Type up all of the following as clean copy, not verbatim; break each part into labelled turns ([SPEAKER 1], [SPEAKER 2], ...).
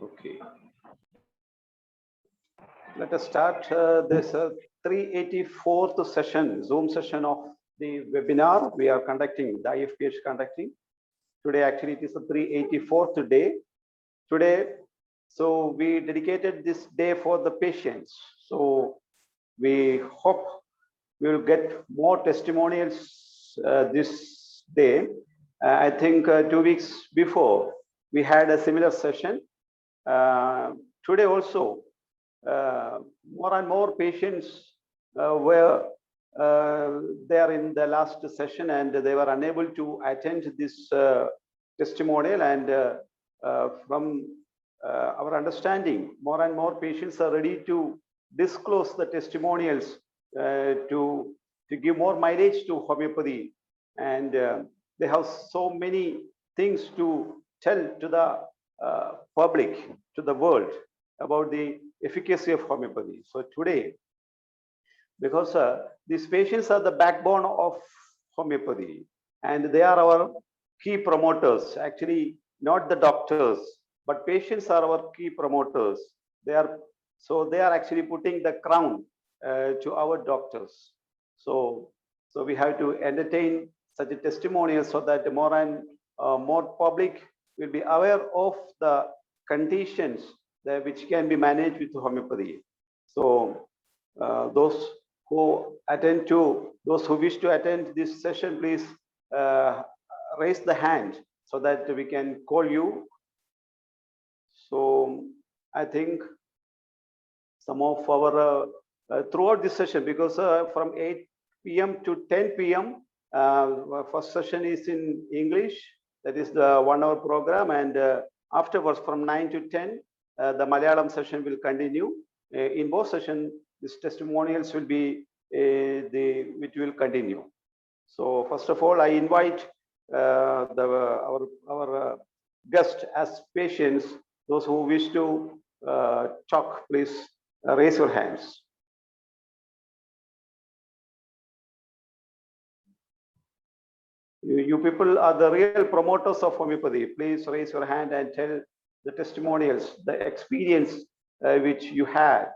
[SPEAKER 1] Okay. Let us start this 384th session, Zoom session of the webinar we are conducting, the Ifph conducting. Today, actually, it is the 384th day. Today, so we dedicated this day for the patients. So we hope we will get more testimonials this day. I think 2 weeks before we had a similar session. Today also, more and more patients were there in the last session and they were unable to attend this testimonial, and from our understanding, more and more patients are ready to disclose the testimonials to give more mileage to homeopathy, and they have so many things to tell to the public, to the world, about the efficacy of homeopathy. So today, because these patients are the backbone of homeopathy and they are our key promoters, actually not the doctors, but patients are our key promoters. They are actually putting the crown to our doctors. So we have to entertain such a testimonial so that more and more public will be aware of the conditions which can be managed with homeopathy. So those who wish to attend this session, please raise the hand so that we can call you. So I think some of our throughout this session, because from 8 p.m. to 10 p.m. First session is in English, that is the 1 hour program, and afterwards from 9 to 10 the Malayalam session will continue. In both sessions, these testimonials will be which will continue. So first of all, I invite our guest as patients. Those who wish to talk, please raise your hands. You people are the real promoters of homeopathy. Please raise your hand and tell the testimonials, the experience which you had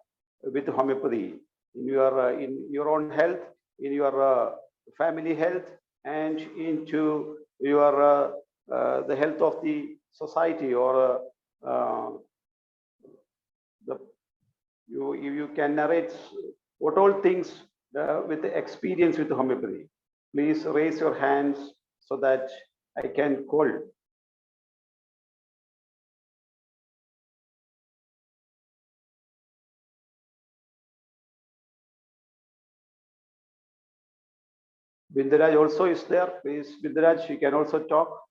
[SPEAKER 1] with homeopathy in your own health, in your family health, and into your the health of the society, or you can narrate what all things with the experience with homeopathy. Please raise your hands so that I can call. Bindaraj also is there. Please, Bindaraj, you can also talk.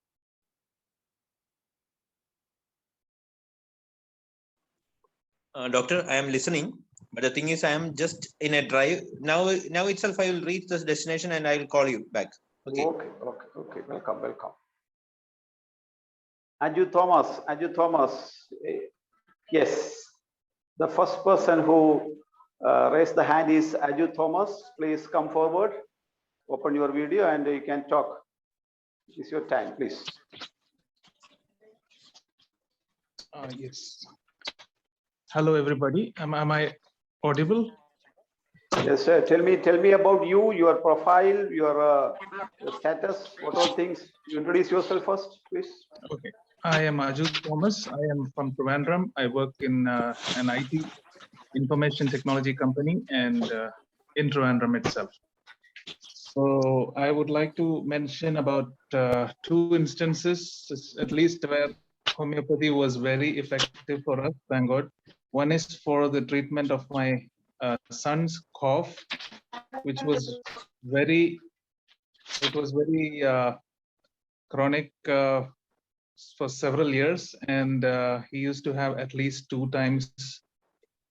[SPEAKER 2] Doctor, I am listening, but the thing is, I am just in a drive now. Now itself, I will reach this destination and I will call you back. Okay.
[SPEAKER 1] Okay. Welcome. Aju Thomas. Yes, the first person who raised the hand is Aju Thomas. Please come forward, open your video, and you can talk. It's your time, please.
[SPEAKER 3] Yes. Hello, everybody. Am I audible?
[SPEAKER 1] Yes, sir. Tell me about you, your profile, your status, what all things. You introduce yourself first, please.
[SPEAKER 3] Okay. I am Aju Thomas. I am from Trivandrum. I work in an IT information technology company and in Trivandrum itself. So I would like to mention about 2 instances, at least, where homeopathy was very effective for us, thank God. One is for the treatment of my son's cough, which was very chronic for several years, and he used to have at least 2 times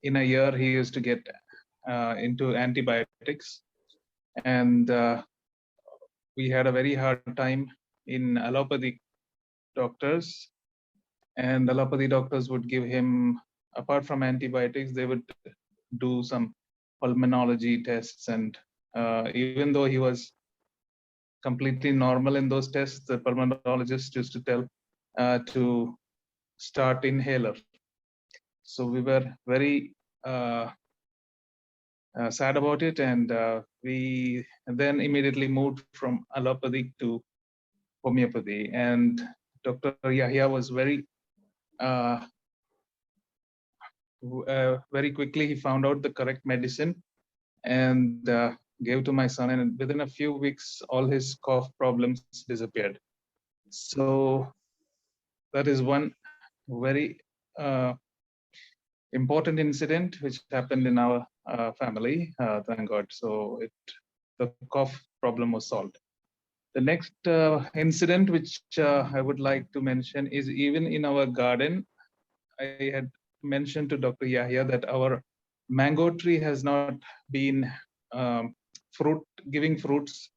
[SPEAKER 3] in a year he used to get into antibiotics, and we had a very hard time in allopathic doctors, and allopathy doctors would give him, apart from antibiotics, they would do some pulmonology tests, and even though he was completely normal in those tests, the pulmonologist used to tell to start inhaler. So we were very sad about it, and we then immediately moved from allopathy to homeopathy. And Dr. Yahya was very quickly he found out the correct medicine and gave to my son, and within a few weeks all his cough problems disappeared. So that is one very important incident which happened in our family, thank God. So the cough problem was solved. The next incident which I would like to mention is, even in our garden, I had mentioned to Dr. Yahya that our mango tree has not been giving fruits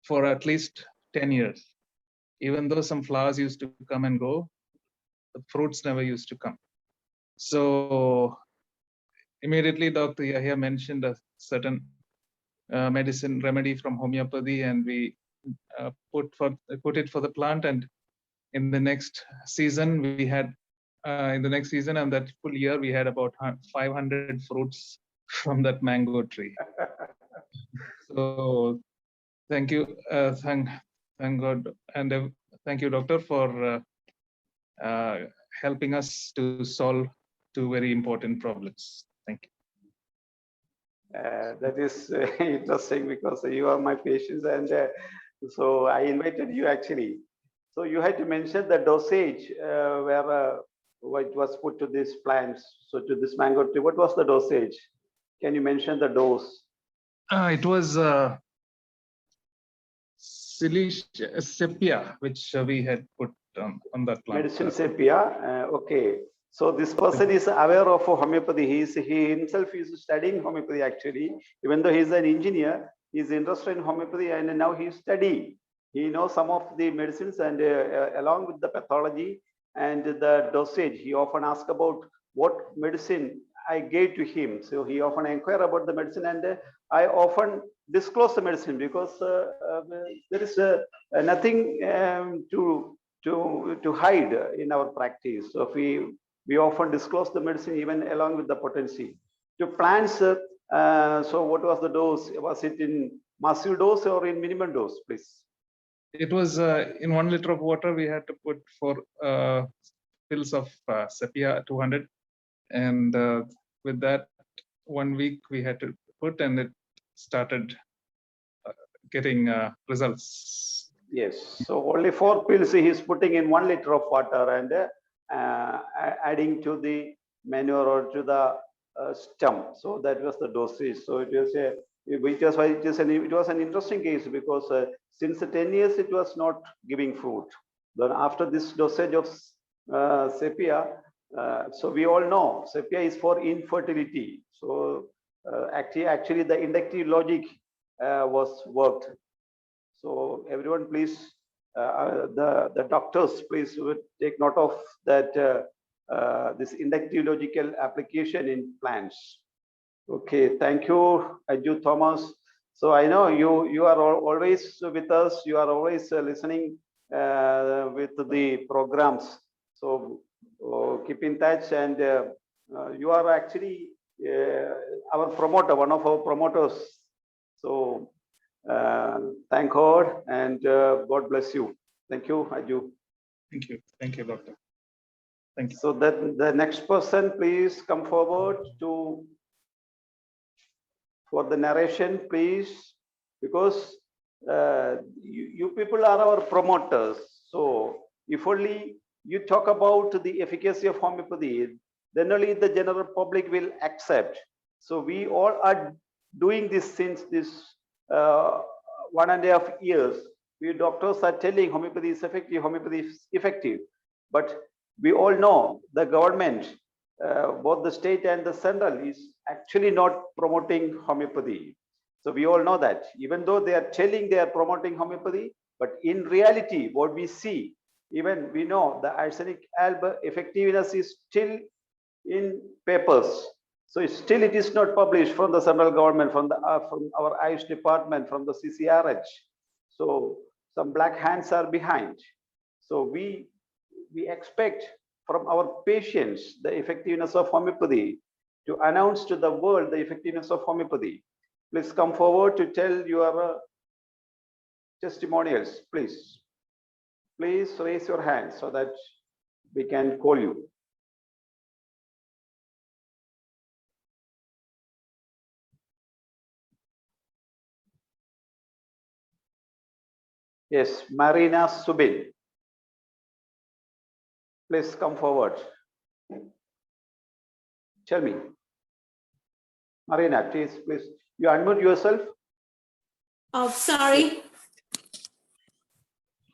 [SPEAKER 3] for at least 10 years. Even though some flowers used to come and go, the fruits never used to come. So immediately Dr. Yahya mentioned a certain medicine remedy from homeopathy, and we put it for the plant. And in the next season, we had and that full year, we had about 500 fruits from that mango tree. So thank you, thank God, and thank you, doctor, for helping us to solve two very important problems. Thank you.
[SPEAKER 1] That is interesting, because you are my patient, and so I invited you actually. So you had to mention the dosage where what was put to these plants. So to this mango tree, what was the dosage? Can you mention the dose?
[SPEAKER 3] It was sepia, which we had put on that plant.
[SPEAKER 1] Medicine sepia. Okay. So this person is aware of homeopathy. He himself is studying homeopathy actually. Even though he's an engineer, he's interested in homeopathy, and now he's studying. He knows some of the medicines, and along with the pathology and the dosage, he often asks about what medicine I gave to him. So he often inquire about the medicine, and I often disclose the medicine, because there is nothing to hide in our practice. So we often disclose the medicine even along with the potency. To plants, so what was the dose? Was it in massive dose or in minimum dose, please?
[SPEAKER 3] It was in 1 liter of water, we had to put 4 pills of sepia 200. And with that, 1 week we had to put, and it started getting results.
[SPEAKER 1] Yes, so only 4 pills he is putting in 1 liter of water, and adding to the manure or to the stem. So that was the dosage. So it was an interesting case, because since 10 years it was not giving fruit. Then after this dosage of sepia, so we all know sepia is for infertility. So actually the inductive logic was worked. So everyone, please, the doctors, please take note of that, this inductive logical application in plants. Okay, thank you, Aju Thomas. So I know you are always with us. You are always listening with the programs. So keep in touch, and you are actually our promoter, one of our promoters. So thank God, and God bless you. Thank you, Aju.
[SPEAKER 3] Thank you, doctor. Thank you.
[SPEAKER 1] So that the next person, please come forward for the narration, please, because you people are our promoters. So if only you talk about the efficacy of homeopathy, then only the general public will accept. So we all are doing this since this 1.5 years. We doctors are telling homeopathy is effective, homeopathy is effective. But we all know the government, both the state and the central, is actually not promoting homeopathy. So we all know that, even though they are telling they are promoting homeopathy, but in reality, what we see, even we know the arsenic alb effectiveness is still in papers. So it is not published from the central government, from our Ayush department, from the CCRH. So some black hands are behind. So we expect from our patients the effectiveness of homeopathy, to announce to the world the effectiveness of homeopathy. Please come forward to tell your testimonials, please. Please raise your hand so that we can call you. Yes, Marina Subin. Please come forward. Tell me. Marina, please, you unmute yourself.
[SPEAKER 4] Oh, sorry.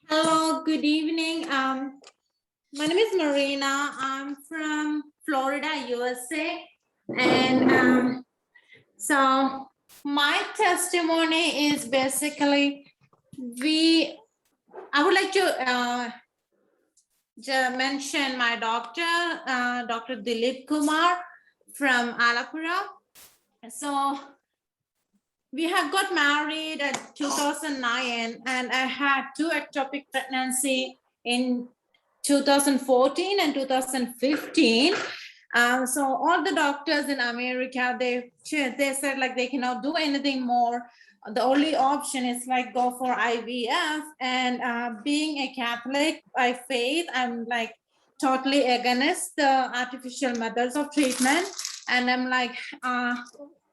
[SPEAKER 4] Hello, good evening. My name is Marina. I'm from Florida, USA. And so my testimony is basically, I would like to mention my doctor, Dr. Dilip Kumar from Alapura. So we have got married at 2009, and I had 2 ectopic pregnancy in 2014 and 2015. So all the doctors in America, they said like they cannot do anything more. The only option is like go for IVF. And being a Catholic by faith, I'm like totally against the artificial methods of treatment. And I'm like,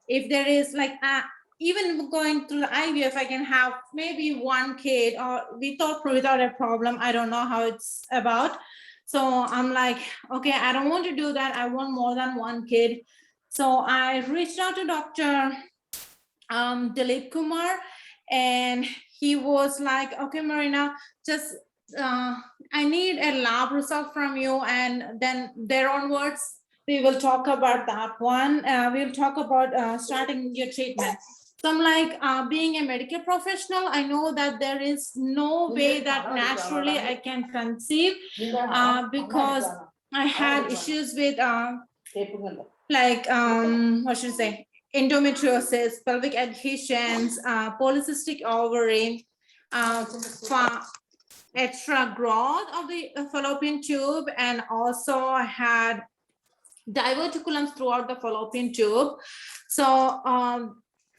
[SPEAKER 4] if there is like even going through the IVF, I can have maybe 1 kid or without a problem. I don't know how it's about. So I'm like, okay, I don't want to do that. I want more than 1 kid. So I reached out to Dr. Dilip Kumar, and he was like, okay, Marina, just I need a lab result from you, and then there onwards we will talk about that one. We'll talk about starting your treatment. So I'm like, being a medical professional, I know that there is no way that naturally I can conceive because I had issues with what should I say, endometriosis, pelvic adhesions, polycystic ovary, extra growth of the fallopian tube, and also I had diverticulums throughout the fallopian tube. So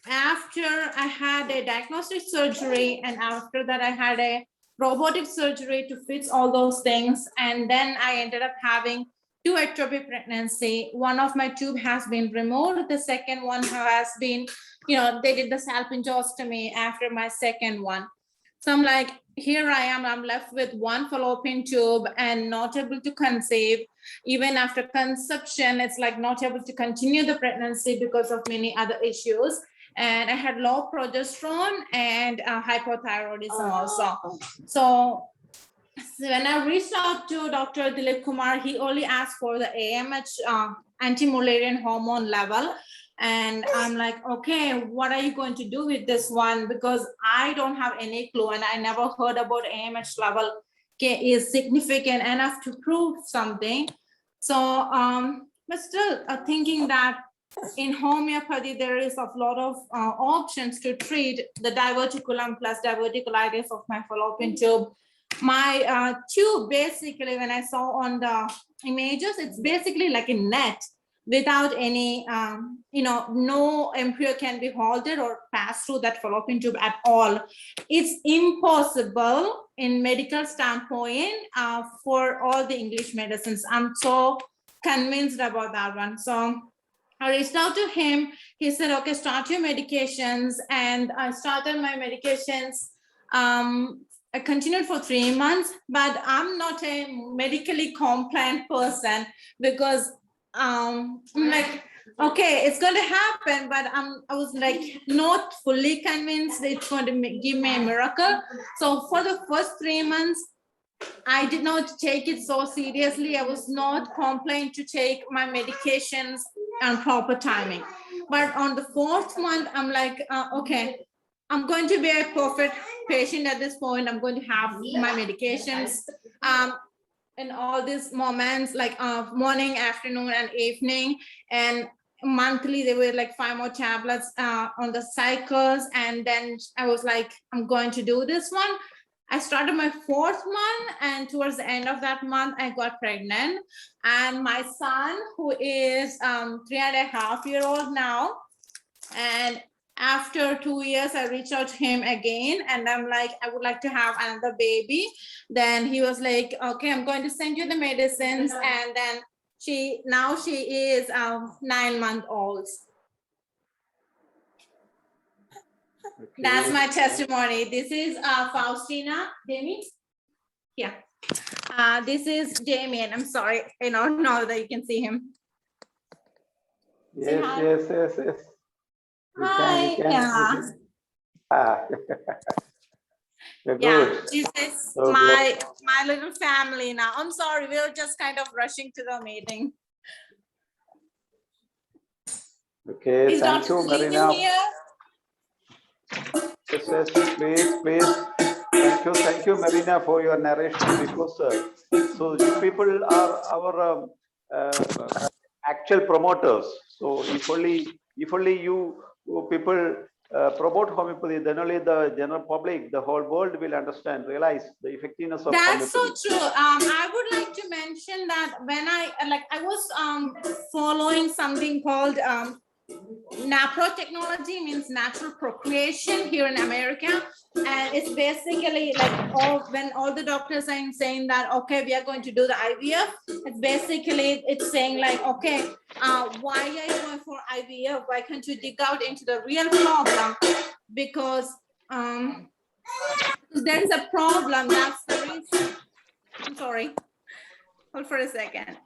[SPEAKER 4] after I had a diagnostic surgery, and after that I had a robotic surgery to fix all those things, and then I ended up having 2 ectopic pregnancy. One of my tube has been removed. The second one has been, they did the salpingostomy after my second one. So I'm like, here I am, I'm left with 1 fallopian tube and not able to conceive. Even after conception, it's like not able to continue the pregnancy because of many other issues. And I had low progesterone and hypothyroidism also. So when I reached out to Dr. Dilip Kumar, he only asked for the AMH anti-Mullerian hormone level. And I'm like, okay, what are you going to do with this one? Because I don't have any clue, and I never heard about AMH level is significant enough to prove something. So, but still thinking that in homeopathy, there is a lot of options to treat the diverticulum plus diverticulitis of my fallopian tube. My tube, basically, when I saw on the images, it's basically like a net without any, no embryo can be halted or pass through that fallopian tube at all. It's impossible in medical standpoint for all the English medicines. I'm so convinced about that one. So I reached out to him. He said, okay, start your medications. And I started my medications. I continued for 3 months, but I'm not a medically compliant person because I'm like, okay, it's going to happen, but I was like not fully convinced it's going to give me a miracle. So for the first 3 months, I did not take it so seriously. I was not compliant to take my medications on proper timing. But on the 4th month, I'm like, okay, I'm going to be a perfect patient at this point. I'm going to have my medications in all these moments, like morning, afternoon, and evening. And monthly, there were like 5 more tablets on the cycles. And then I was like, I'm going to do this one. I started my 4th month, and towards the end of that month, I got pregnant. And my son, who is 3.5-year-old now, and after 2 years, I reached out to him again, and I'm like, I would like to have another baby. Then he was like, okay, I'm going to send you the medicines. And then she is 9-month-old.
[SPEAKER 1] Okay.
[SPEAKER 4] That's my testimony. This is Faustina, Demi. Yeah. This is Damien. I'm sorry, now that you can see him.
[SPEAKER 1] Yes,
[SPEAKER 4] hi.
[SPEAKER 1] yes. You
[SPEAKER 4] Hi.
[SPEAKER 1] can.
[SPEAKER 4] Yeah.
[SPEAKER 1] You're
[SPEAKER 4] Yeah,
[SPEAKER 1] good.
[SPEAKER 4] this is
[SPEAKER 1] So
[SPEAKER 4] my little family now. I'm sorry, we were just kind of rushing to the meeting.
[SPEAKER 1] Okay,
[SPEAKER 4] Is
[SPEAKER 1] thank
[SPEAKER 4] Dr.
[SPEAKER 1] you,
[SPEAKER 4] Sleeping
[SPEAKER 1] Marina.
[SPEAKER 4] here?
[SPEAKER 1] Yes, please. Thank you, Marina, for your narration, because so you people are our actual promoters. So if only you people promote homeopathy, then only the general public, the whole world will realize the effectiveness of
[SPEAKER 4] That's so
[SPEAKER 1] homeopathy.
[SPEAKER 4] true. I would like to mention that when I was following something called NAPRO technology, means natural procreation here in America, and it's basically like when all the doctors are saying that, okay, we are going to do the IVF. It's saying like, okay, why are you going for IVF? Why can't you dig out into the real problem? Because there is a problem. That's the reason. I'm sorry. Hold for a second.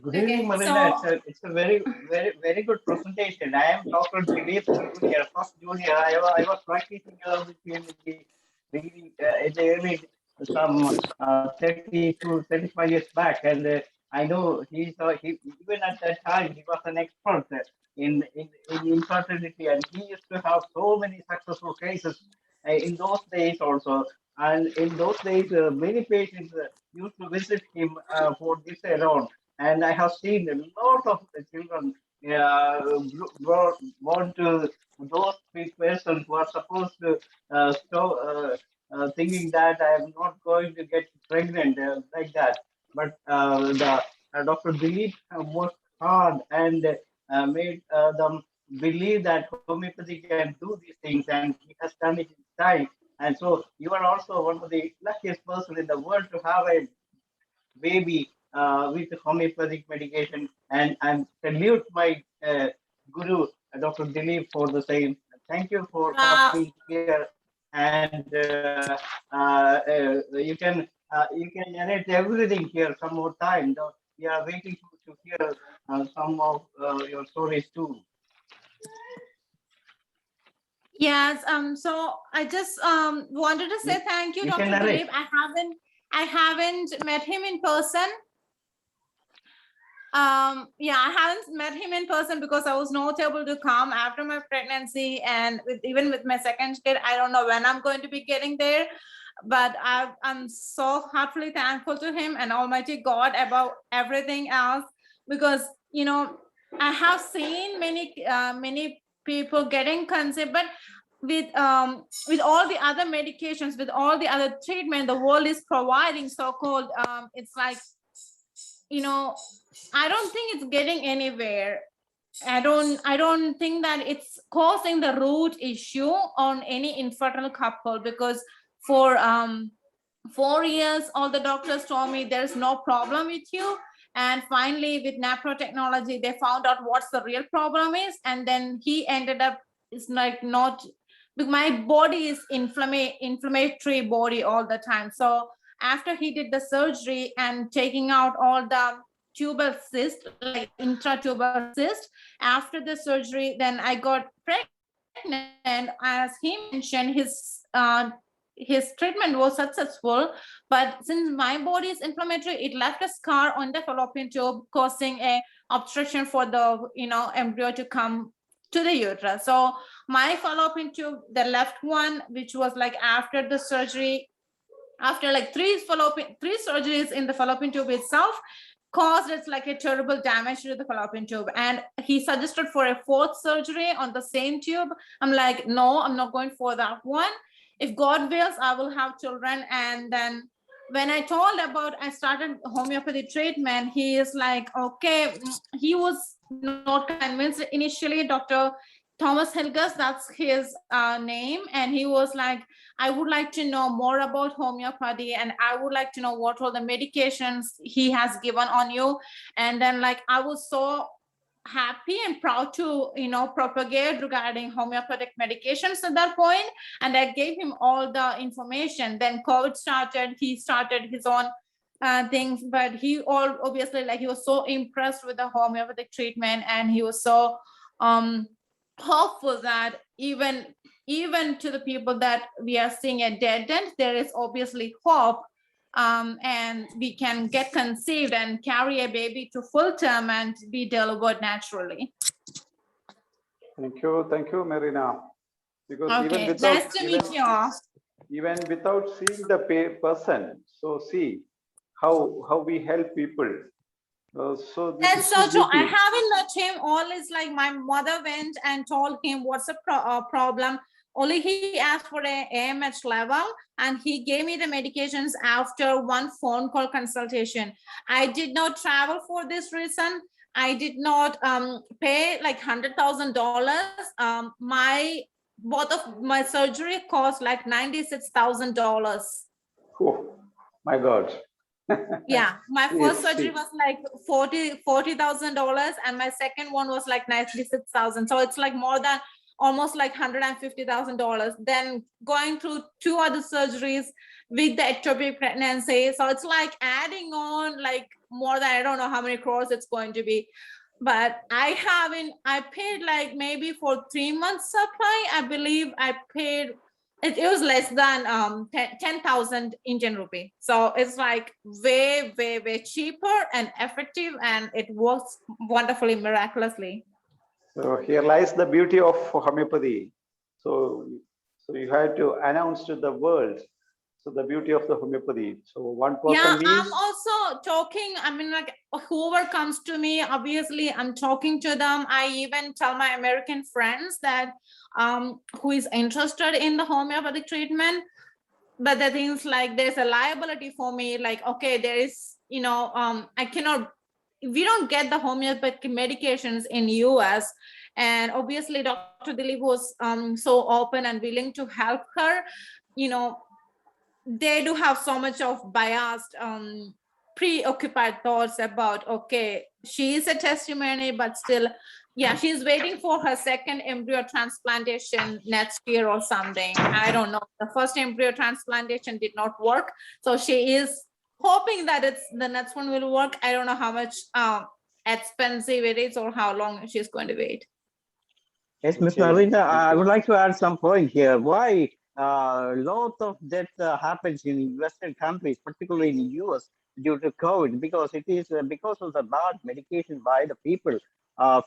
[SPEAKER 5] Good evening, Marina. It's a very good presentation. I am Dr. Dilip Junior, first junior. I was practicing with him in the early some 30 to 35 years back, and I know he even at that time he was an expert in infertility, and he used to have so many successful cases in those days also. And in those days, many patients used to visit him for this alone. And I have seen a lot of children born to those persons who are supposed to thinking that I am not going to get pregnant like that. But Dr. Dilip worked hard and made them believe that homeopathy can do these things, and he has done it in time. And so you are also one of the luckiest person in the world to have a baby with homeopathic medication, and I salute my guru, Dr. Dilip, for the same. Thank you for being here, and you can narrate everything here some more time. We are waiting to hear some of your stories too.
[SPEAKER 4] Yes. So I just wanted to say thank you, Dr. Dilip. I haven't met him in person. I haven't met him in person because I was not able to come after my pregnancy, and even with my second kid, I don't know when I'm going to be getting there. But I'm so heartfully thankful to him and Almighty God about everything else, because I have seen many people getting conceived, but with all the other medications, with all the other treatment the world is providing, so-called, it's like, I don't think it's getting anywhere. I don't think that it's causing the root issue on any infertile couple, because for 4 years all the doctors told me there's no problem with you, and finally with NAPRO technology they found out what's the real problem is, and then he ended up, it's like, not, my body is inflammatory body all the time. So after he did the surgery and taking out all the tubal cyst, like intratubal cyst, after the surgery, then I got pregnant. As he mentioned, his treatment was successful, but since my body is inflammatory, it left a scar on the fallopian tube, causing a obstruction for the embryo to come to the uterus. So my fallopian tube, the left one, which was like after the surgery, after like three surgeries in the fallopian tube itself, caused it's like a terrible damage to the fallopian tube, and he suggested for a fourth surgery on the same tube. I'm like, no, I'm not going for that one. If God wills, I will have children. And then when I told about I started homeopathy treatment, he is like, okay. He was not convinced initially. Dr. Thomas Helgas, that's his name, and he was like, I would like to know more about homeopathy, and I would like to know what all the medications he has given on you. And then like I was so happy and proud to propagate regarding homeopathic medications at that point, and I gave him all the information. Then COVID started, he started his own things, but he obviously like he was so impressed with the homeopathic treatment, and he was so hopeful that even to the people that we are seeing a dead end, there is obviously hope, and we can get conceived and carry a baby to full term and be delivered naturally.
[SPEAKER 1] Thank you, Marina. Because
[SPEAKER 4] Okay,
[SPEAKER 1] even without,
[SPEAKER 4] nice to meet you all.
[SPEAKER 1] even without seeing the person, so see how we help people. So this
[SPEAKER 4] That's
[SPEAKER 1] is
[SPEAKER 4] so
[SPEAKER 1] the
[SPEAKER 4] true. I
[SPEAKER 1] beauty.
[SPEAKER 4] haven't met him. All is like my mother went and told him what's the problem. Only he asked for a AMH level, and he gave me the medications after one phone call consultation. I did not travel for this reason. I did not pay like $100,000. Both of my surgery cost like $96,000.
[SPEAKER 1] Oh my God.
[SPEAKER 4] Yeah, my first
[SPEAKER 1] Yes,
[SPEAKER 4] surgery
[SPEAKER 1] see.
[SPEAKER 4] was like $40,000, and my second one was like 96,000. So it's like more than almost like $150,000. Then going through 2 other surgeries with the ectopic pregnancy. So it's like adding on like more than I don't know how many crores it's going to be. But I paid like maybe for 3 months supply. I believe I paid. It was less than 10,000 Indian rupee. So it's like way cheaper and effective, and it works wonderfully, miraculously.
[SPEAKER 1] So here lies the beauty of homeopathy. So you have to announce to the world. So the beauty of the homeopathy. So one person
[SPEAKER 4] Yeah,
[SPEAKER 1] means.
[SPEAKER 4] I'm also talking. I mean, like whoever comes to me, obviously I'm talking to them. I even tell my American friends that who is interested in the homeopathic treatment. But the things like there's a liability for me. Like, okay, there is, I cannot. We don't get the homeopathic medications in US, and obviously Dr. Dilip was so open and willing to help her. They do have so much of biased preoccupied thoughts about, okay, she is a testimony, but still, yeah, she's waiting for her second embryo transplantation next year or something. I don't know. The first embryo transplantation did not work, so she is hoping that the next one will work. I don't know how much expensive it is or how long she's going to wait.
[SPEAKER 5] Yes, Ms.
[SPEAKER 1] Okay.
[SPEAKER 5] Marina, I would like to add some point here. Why a lot of death happens in Western countries, particularly in the US, due to COVID, because it is because of the bad medication by the people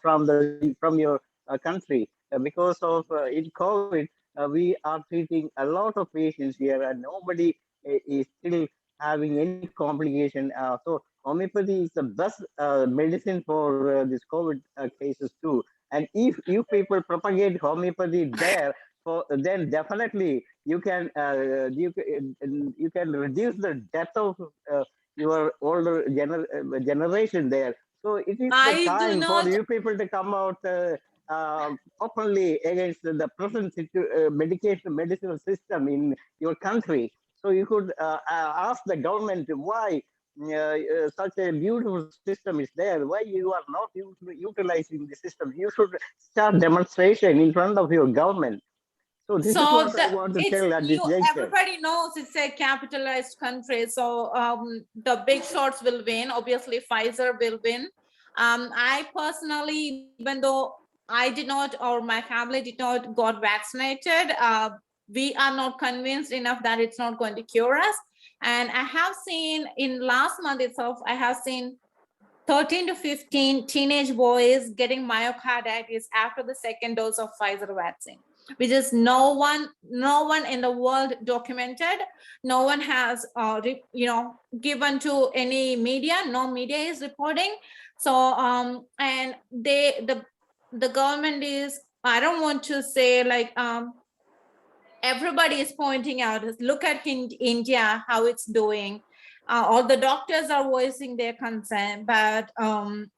[SPEAKER 5] from your country. Because of in COVID, we are treating a lot of patients here, and nobody is still having any complication. So homeopathy is the best medicine for this COVID cases too. And if you people propagate homeopathy there, then definitely you can reduce the death of your older generation there. So it is the time for you people to come out openly against the present medicinal system in your country. So you could ask the government why such a beautiful system is there. Why you are not utilizing the system? You should start demonstration in front of your government. So this is what I want to tell at this juncture.
[SPEAKER 4] Everybody knows it's a capitalized country, so the big shots will win. Obviously, Pfizer will win. I personally, even though I did not or my family did not got vaccinated, we are not convinced enough that it's not going to cure us. And I have seen in last month itself, I have seen 13 to 15 teenage boys getting myocarditis after the second dose of Pfizer vaccine. which is no one in the world documented. No one has, given to any media. No media is reporting. So, and the government is, I don't want to say like, everybody is pointing out, look at India, how it's doing. All the doctors are voicing their concern, but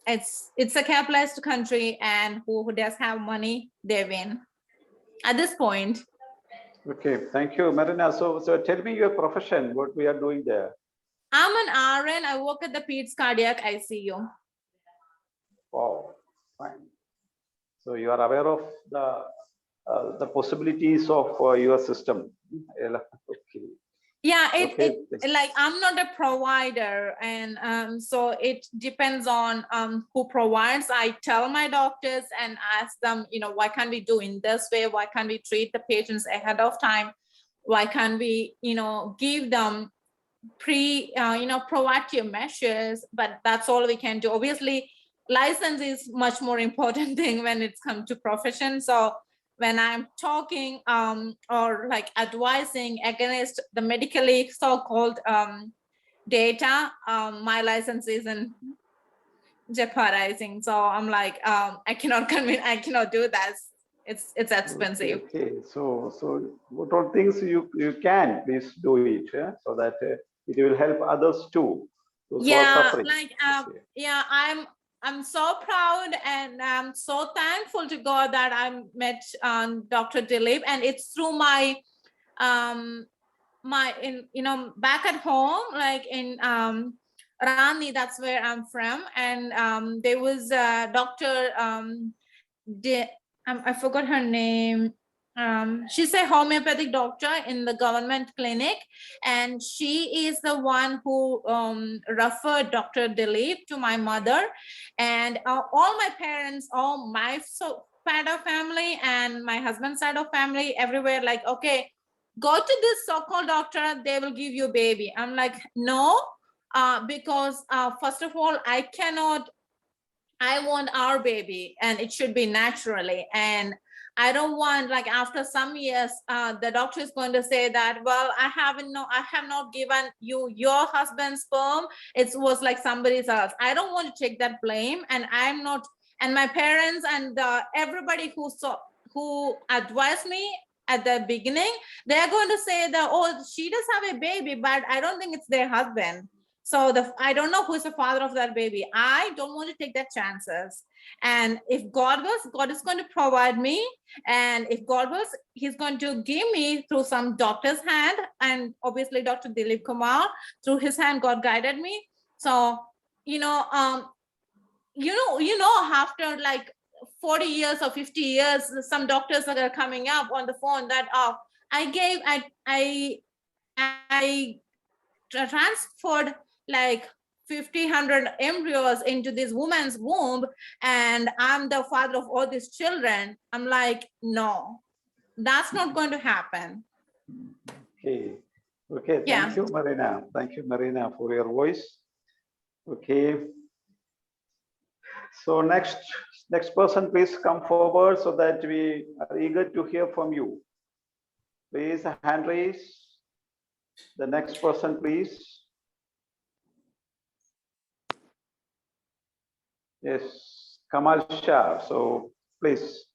[SPEAKER 4] it's a capitalist country, and who does have money, they win at this point.
[SPEAKER 1] Okay, thank you, Marina. So tell me your profession, what we are doing there.
[SPEAKER 4] I'm an RN. I work at the Peds Cardiac ICU.
[SPEAKER 1] Wow, fine. So you are aware of the possibilities of your system. Okay.
[SPEAKER 4] Yeah,
[SPEAKER 1] Okay.
[SPEAKER 4] like I'm not a provider, and so it depends on who provides. I tell my doctors and ask them, why can't we do in this way? Why can't we treat the patients ahead of time? Why can't we, give them proactive measures? But that's all we can do. Obviously, license is much more important thing when it's come to profession. So when I'm talking or like advising against the medically so-called data, my license isn't jeopardizing. So I'm like, I cannot do that. It's expensive.
[SPEAKER 1] Okay. So what all things you can please do it, yeah? So that it will help others too. Those who are
[SPEAKER 4] Yeah,
[SPEAKER 1] suffering.
[SPEAKER 4] like
[SPEAKER 1] Okay.
[SPEAKER 4] yeah, I'm so proud and I'm so thankful to God that I met Dr. Dilip, and it's through my back at home, like in Rani, that's where I'm from, and there was Dr. I forgot her name. She's a homeopathic doctor in the government clinic, and she is the one who referred Dr. Dilip to my mother, and all my parents, all my side of family and my husband's side of family, everywhere, like, okay, go to this so-called doctor, they will give you a baby. I'm like, no, because first of all, I want our baby, and it should be naturally. And I don't want, like, after some years, the doctor is going to say that, well, I have not given you your husband's sperm. It was like somebody else. I don't want to take that blame, and I'm not. And my parents and everybody who advised me at the beginning, they're going to say that, oh, she does have a baby, but I don't think it's their husband. So I don't know who's the father of that baby. I don't want to take that chances. And if God wills, God is going to provide me. And if God wills, he's going to give me through some doctor's hand. And obviously Dr. Dilip Kumar, through his hand, God guided me. So, after like 40 years or 50 years, some doctors are coming up on the phone that, I transferred like 100 embryos into this woman's womb, and I'm the father of all these children. I'm like, no, that's not going to happen.
[SPEAKER 1] Okay. Okay. Thank
[SPEAKER 4] Yeah.
[SPEAKER 1] you, Marina. Thank you, Marina, for your voice. Okay. So next person, please come forward so that we are eager to hear from you. Please, hand raise. The next person, please. Yes, Kamal Shah. So please.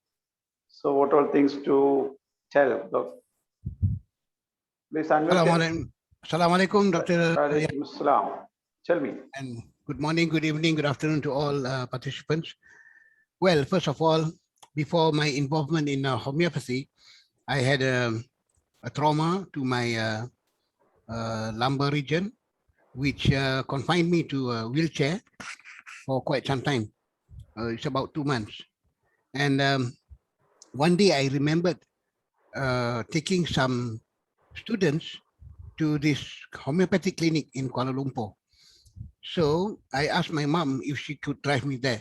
[SPEAKER 1] So what all things to tell? Please unmute.
[SPEAKER 6] Assalamualaikum, Dr.
[SPEAKER 1] Walaikum Assalam. Tell me.
[SPEAKER 6] And good morning, good evening, good afternoon to all participants. Well, first of all, before my involvement in homeopathy, I had a trauma to my lumbar region, which confined me to a wheelchair for quite some time. It's about 2 months. And one day I remembered taking some students to this homeopathic clinic in Kuala Lumpur. So I asked my mom if she could drive me there.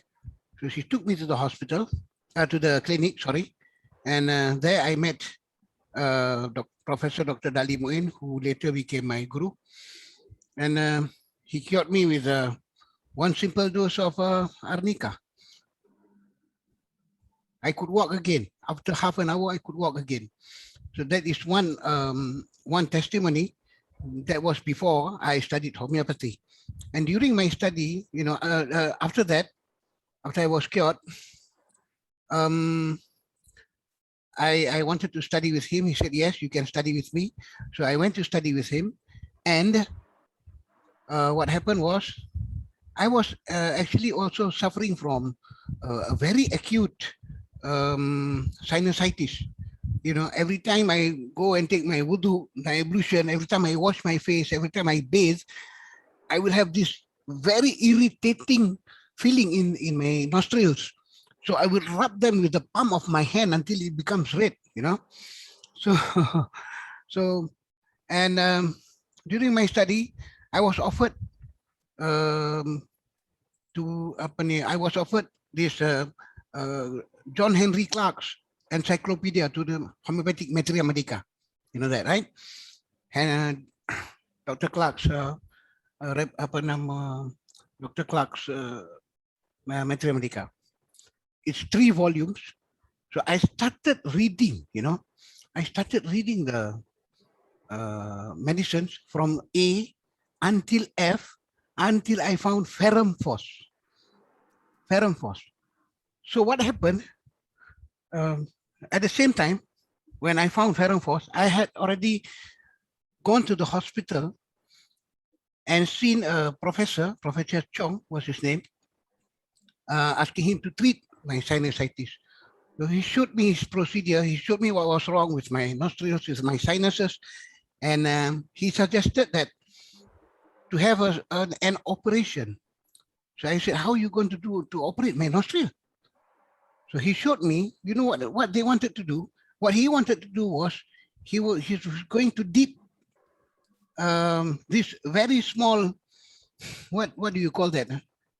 [SPEAKER 6] So she took me to the hospital, to the clinic, sorry. And there I met Professor Dr. Dali Muin, who later became my guru. And he cured me with one simple dose of arnica. I could walk again after half an hour, I could walk again. So that is one testimony. That was before I studied homeopathy. And during my study, after that, after I was cured, I wanted to study with him. He said, yes, you can study with me. So I went to study with him. And what happened was, I was actually also suffering from a very acute sinusitis. Every time I go and take my wudu, my ablution, every time I wash my face, every time I bathe, I will have this very irritating feeling in my nostrils. So I will rub them with the palm of my hand until it becomes red, So, and during my study, I was offered this John Henry Clark's encyclopedia to the homeopathic materia medica. You know that, right? And Dr. Clark's Dr. Clark's materia medica. It's 3 volumes. So I started reading, I started reading the medicines from A until F until I found ferrum phos. So what happened, at the same time, when I found ferrum phos, I had already gone to the hospital and seen a Professor Chong was his name, asking him to treat my sinusitis. So he showed me his procedure. He showed me what was wrong with my nostrils, with my sinuses. And he suggested that to have an operation. So I said, how are you going to do to operate my nostril? So he showed me, what they wanted to do. What he wanted to do was, he was going to dip this very small, what do you call that?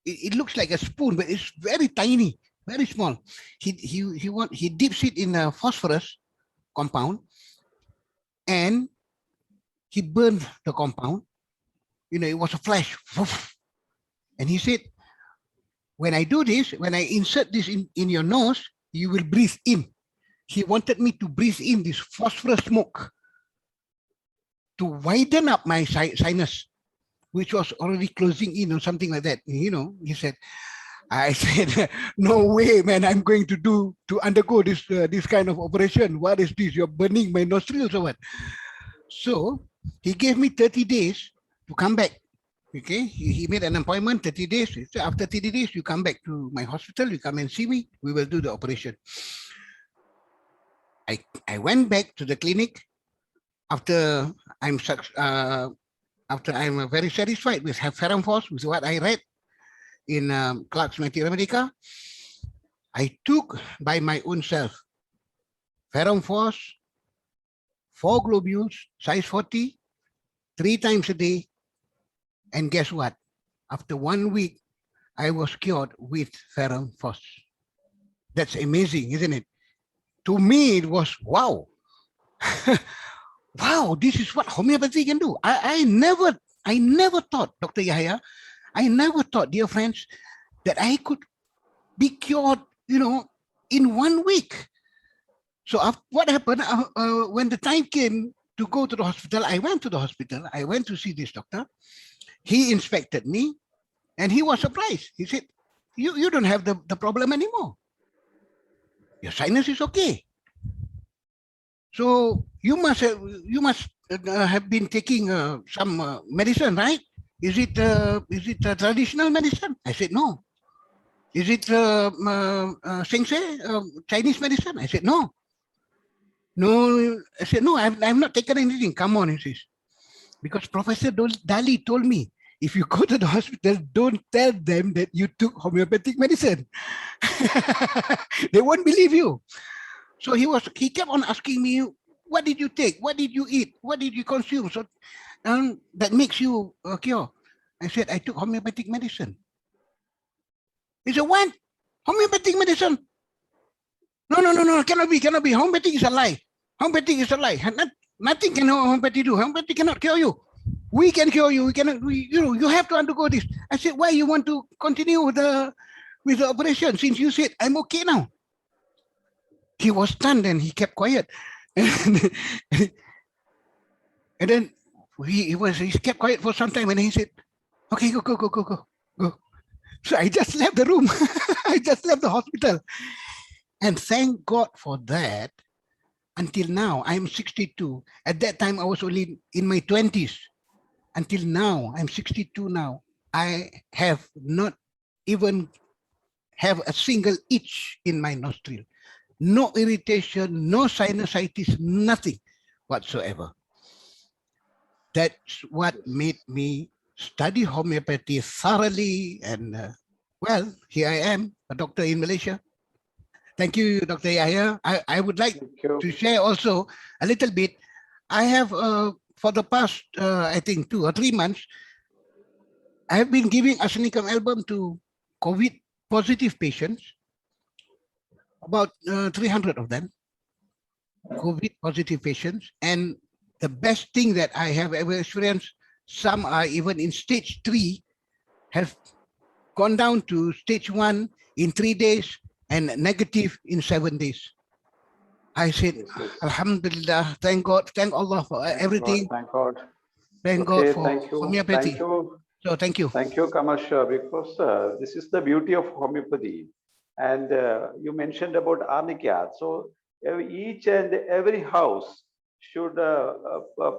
[SPEAKER 6] It looks like a spoon, but it's very tiny, very small. He dips it in a phosphorus compound, and he burned the compound. It was a flash. And he said, when I do this, when I insert this in your nose, you will breathe in. He wanted me to breathe in this phosphorus smoke to widen up my sinus, which was already closing in or something like that. He said, I said, no way, man, I'm going to undergo this kind of operation. What is this? You're burning my nostrils or what? So he gave me 30 days to come back. Okay, he made an appointment, 30 days. So after 30 days, you come back to my hospital, you come and see me, we will do the operation. I went back to the clinic after I'm very satisfied with ferrum phos, with what I read in Clark's Materia Medica. I took by my own self ferrum phos, 4 globules, size 40, 3 times a day. And guess what? After 1 week, I was cured with ferrum phos. That's amazing, isn't it? To me, it was wow. Wow, this is what homeopathy can do. I never thought, Dr. Yahya, I never thought, dear friends, that I could be cured, in 1 week. So what happened when the time came to go to the hospital? I went to the hospital. I went to see this doctor. He inspected me, and he was surprised. He said, "You don't have the problem anymore. Your sinus is okay. So you must have been taking some medicine, right? Is it traditional medicine?" I said, "No." "Is it Sensei, Chinese medicine?" I said, "No." "No." I said, "No, I've not taken anything." "Come on," he says. "Because Professor Dali told me, if you go to the hospital, don't tell them that you took homeopathic medicine. They won't believe you." So he kept on asking me, "What did you take? What did you eat? What did you consume? So that makes you cure?" I said, "I took homeopathic medicine." He said, "What? Homeopathic medicine? No, cannot be. Homeopathic is a lie. Homeopathic is a lie. Nothing can homeopathy do. Homeopathy cannot cure you. We can cure you. You have to undergo this." I said, "Why you want to continue with the operation since you said I'm okay now?" he was stunned and he kept quiet. And then he kept quiet for some time and he said, okay, go. So I just left the room. I just left the hospital. And thank God for that. Until now, I'm 62. At that time, I was only in my 20s. Until now, I'm 62 now. I have not even have a single itch in my nostril. No irritation, no sinusitis, nothing whatsoever. That's what made me study homeopathy thoroughly. And well, here I am, a doctor in Malaysia. Thank you, Dr. Yahya. I would like to share also a little bit. I have, for the past, I think 2 or 3 months, I have been giving arsenicum album to COVID positive patients, about 300 of them, COVID positive patients. And the best thing that I have ever experienced, some are even in stage 3, have gone down to stage 1 in 3 days and negative in 7 days. I said, Alhamdulillah, thank God, thank Allah for everything.
[SPEAKER 1] Thank God.
[SPEAKER 6] Thank God for
[SPEAKER 1] thank you.
[SPEAKER 6] homeopathy.
[SPEAKER 1] Thank you.
[SPEAKER 6] So thank you.
[SPEAKER 1] Thank you, Kamal Shah, because this is the beauty of homeopathy. And you mentioned about arnica. So each and every house should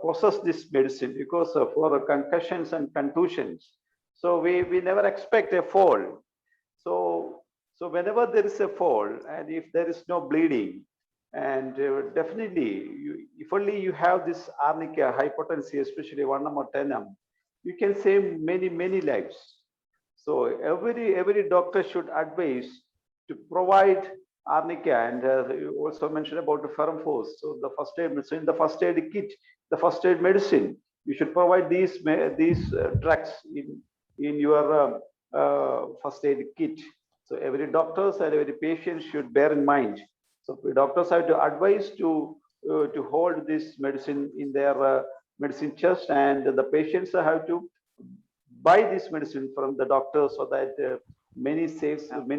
[SPEAKER 1] possess this medicine, because for concussions and contusions. So we never expect a fall. So whenever there is a fall, and if there is no bleeding, and definitely, if only you have this arnica, high potency, especially 1M10M, you can save many lives. So every doctor should advise to provide arnica, and you also mentioned about the firm force. So the first aid medicine, the first aid kit, the first aid medicine, you should provide these drugs in your first aid kit. So every doctors and every patient should bear in mind. So doctors have to advise to hold this medicine in their medicine chest, and the patients have to buy this medicine from the doctor, so that many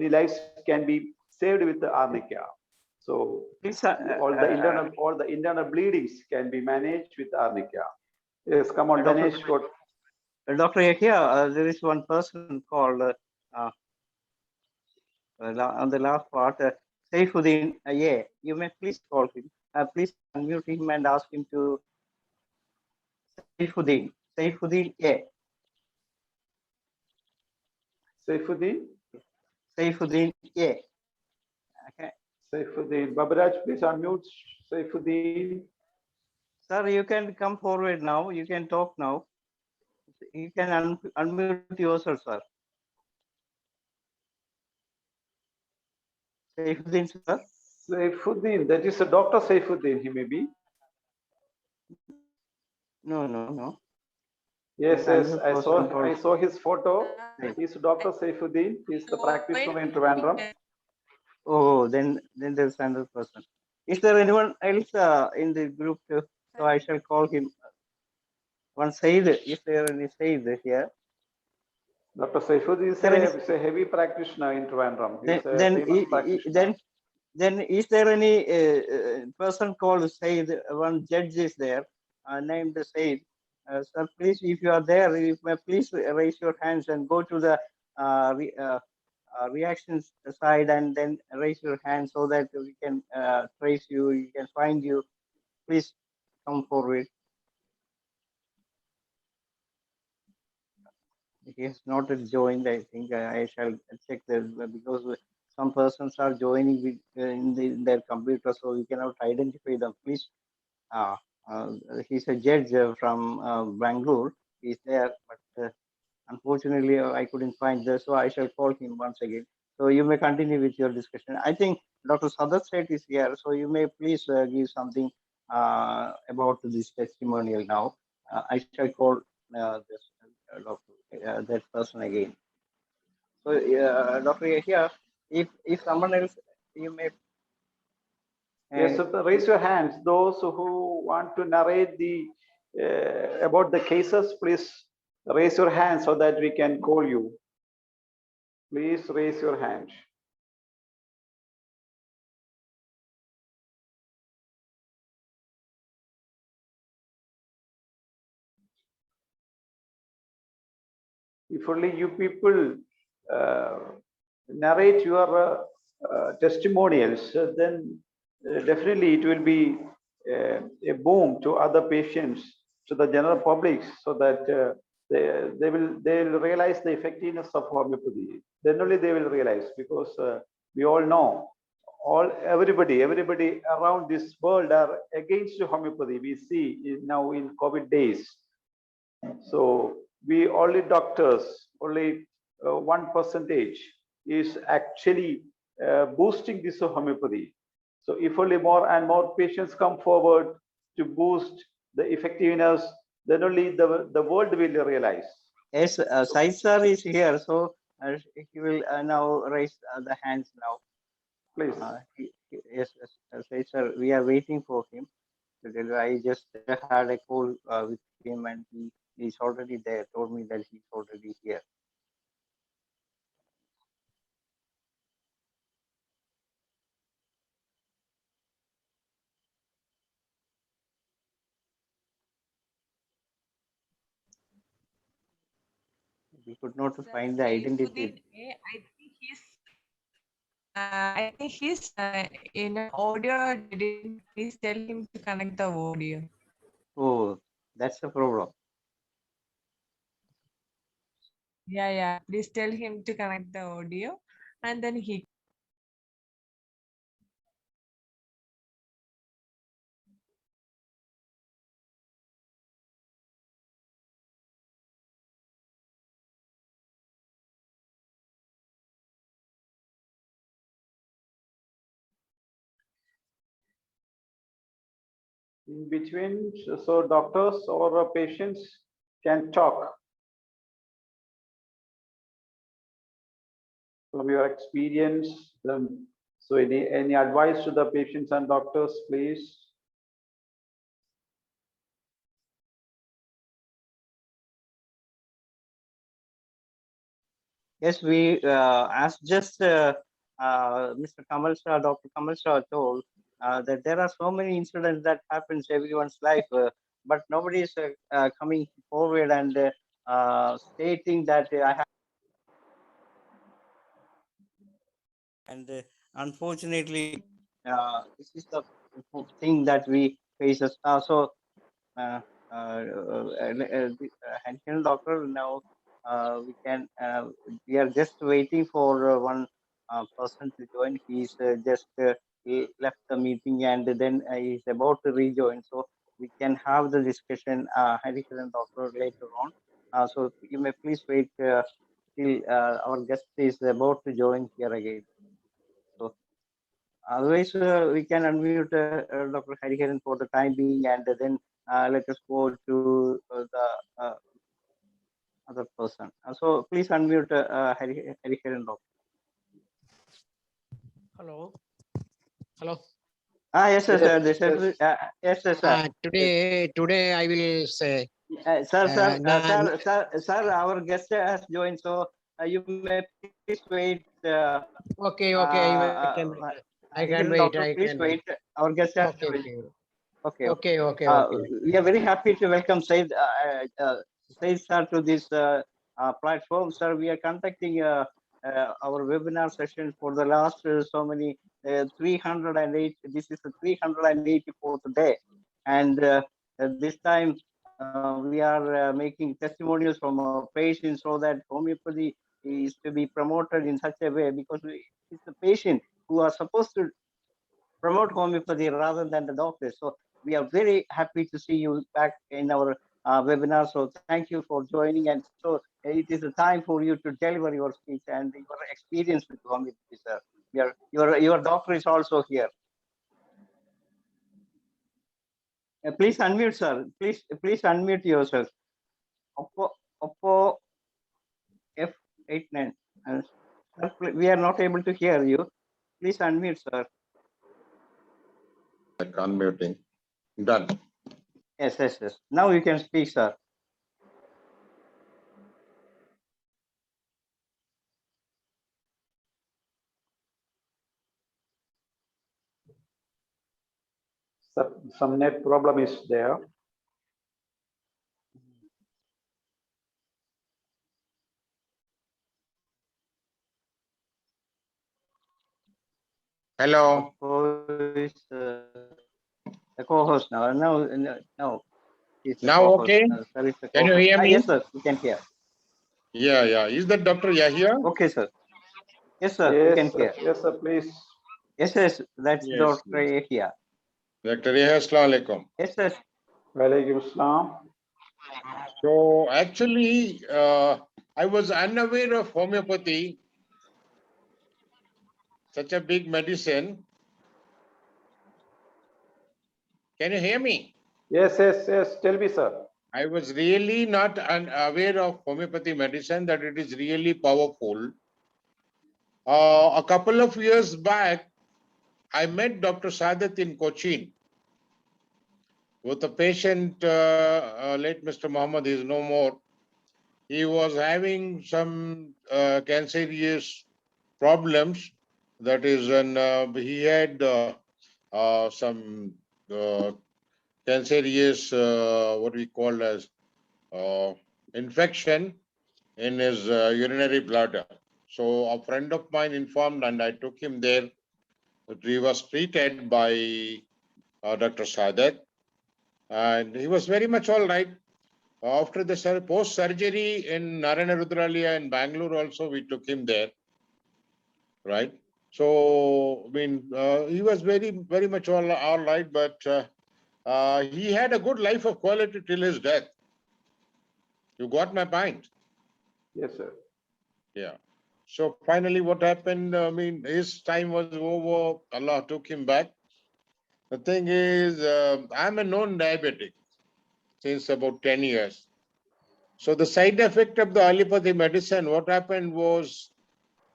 [SPEAKER 1] lives can be saved with the arnica. So all the internal bleedings can be managed with arnica. Yes, come on, Dhanesh.
[SPEAKER 5] Dr. Yahya, there is one person called on the last part, Saifuddin. Yeah, you may please call him. Please unmute him and ask him to. Saifuddin, yeah. Saifuddin, yeah. Okay.
[SPEAKER 1] Saifuddin, Babaraj, please unmute Saifuddin.
[SPEAKER 5] Sir, you can come forward now. You can talk now. You can unmute yourself, sir. Saifuddin, sir.
[SPEAKER 1] Saifuddin, that is a Dr. Saifuddin, he may be.
[SPEAKER 5] No.
[SPEAKER 1] Yes, I saw his photo. He's Dr. Saifuddin. He's the practitioner in Trivandrum.
[SPEAKER 5] Oh, then there's another person. Is there anyone else in the group too? So I shall call him. One Said, is there any Said here?
[SPEAKER 1] Dr. Saifuddin is a heavy practitioner in Trivandrum.
[SPEAKER 5] Then is there any person called Said? One judge is there, named Said. Sir, please, if you are there, you may please raise your hands and go to the reactions side and then raise your hand so that we can trace you, we can find you. Please come forward. He has not joined. I think I shall check that, because some persons are joining with in their computer, so we cannot identify them. Please, he's a judge from Bangalore. He's there, but unfortunately, I couldn't find this, so I shall call him once again. So you may continue with your discussion. I think Dr. Sadat Seth is here, so you may please give something about this testimonial now. I shall call that person again. So, Dr. Yahya, if someone else, you may.
[SPEAKER 1] Yes, so raise your hands. Those who want to narrate about the cases, please raise your hand so that we can call you. Please raise your hand. If only you people narrate your testimonials, then definitely it will be a boom to other patients, to the general public, so that they'll realize the effectiveness of homeopathy. Then only they will realize, because we all know, everybody around this world are against homeopathy. We see now in COVID days. So we only doctors, only 1% is actually boosting this homeopathy. So if only more and more patients come forward to boost the effectiveness, then only the world will realize.
[SPEAKER 5] Yes, Sai sir is here, so he will now raise the hands now.
[SPEAKER 1] Please.
[SPEAKER 5] Yes, Sai sir, we are waiting for him. I just had a call with him, and he's already there. Told me that he's already here. We could not find the identity.
[SPEAKER 7] I think he's in an audio. Didn't please tell him to connect the audio.
[SPEAKER 5] Oh, that's the problem.
[SPEAKER 7] Yeah. Please tell him to connect the audio, and then he.
[SPEAKER 1] In between, so doctors or patients can talk from your experience. So any advice to the patients and doctors, please?
[SPEAKER 5] Yes, we as just Mr. Kamal Shah, Dr. Kamal Shah told that there are so many incidents that happens everyone's life, but nobody is coming forward and stating that I have. And unfortunately, this is the thing that we face. So, Hansen doctor, now we can. We are just waiting for one person to join. He's he left the meeting, and then he's about to rejoin. So we can have the discussion, Hariharan doctor, later on. So you may please wait till our guest is about to join here again. So otherwise, we can unmute Dr. Hariharan for the time being, and then let us go to the other person. So please unmute Hariharan doctor.
[SPEAKER 8] Hello. Hello.
[SPEAKER 5] Yes, sir.
[SPEAKER 1] Yes,
[SPEAKER 5] Sir. Yes, sir.
[SPEAKER 8] Today I will say.
[SPEAKER 5] Sir, our guest has joined, so you may please wait.
[SPEAKER 8] Okay. I can wait.
[SPEAKER 5] Doctor, please wait. Our guest has joined. Okay.
[SPEAKER 8] Okay.
[SPEAKER 5] We are very happy to welcome Said sir to this platform. Sir, we are conducting our webinar session for the last so many 308. This is the 384th day, and this time we are making testimonials from our patients so that homeopathy is to be promoted in such a way, because it's the patient who are supposed to promote homeopathy rather than the doctors. So we are very happy to see you back in our webinar. So thank you for joining. And so it is the time for you to deliver your speech and your experience with homeopathy, sir. Your doctor is also here. Please unmute, sir. Please unmute yourself. OPPO F19. Sir, we are not able to hear you. Please unmute, sir.
[SPEAKER 9] Unmuting. Done.
[SPEAKER 5] Yes. Now you can speak, sir.
[SPEAKER 1] Some net problem is there.
[SPEAKER 9] Hello.
[SPEAKER 5] Who is the co-host now? No. He's the
[SPEAKER 9] Now
[SPEAKER 5] co-host.
[SPEAKER 9] okay?
[SPEAKER 5] Sir is the
[SPEAKER 9] Can you
[SPEAKER 5] co-host.
[SPEAKER 9] hear me?
[SPEAKER 5] Yes, sir. We can hear.
[SPEAKER 9] Yeah. Is that Dr. Yahya?
[SPEAKER 5] Okay, sir. Yes, sir. We can
[SPEAKER 1] Yes,
[SPEAKER 5] hear.
[SPEAKER 1] yes, sir, please.
[SPEAKER 5] Yes. That's
[SPEAKER 9] Yes.
[SPEAKER 5] Dr. Yahya.
[SPEAKER 9] Dr. Yahya, assalamu alaikum.
[SPEAKER 5] Yes, sir.
[SPEAKER 1] Walaikum Assalam.
[SPEAKER 9] So actually, I was unaware of homeopathy, such a big medicine. Can you hear me?
[SPEAKER 1] Yes. Tell me, sir.
[SPEAKER 9] I was really not unaware of homeopathy medicine, that it is really powerful. A couple of years back, I met Dr. Sadat in Cochin with a patient, late Mr. Muhammad, he is no more. He was having some cancerous problems. That is, he had some cancerous, what we call as infection in his urinary bladder. So a friend of mine informed, and I took him there. He was treated by Dr. Sadat, and he was very much all right. After the post-surgery in Narayana Rudralaya in Bangalore also, we took him there, right? So, I mean, he was very much all right, but he had a good life of quality till his death. You got my point?
[SPEAKER 1] Yes, sir.
[SPEAKER 9] Yeah. So finally what happened, I mean, his time was over, Allah took him back. The thing is, I'm a known diabetic since about 10 years. So the side effect of the allopathy medicine, what happened was,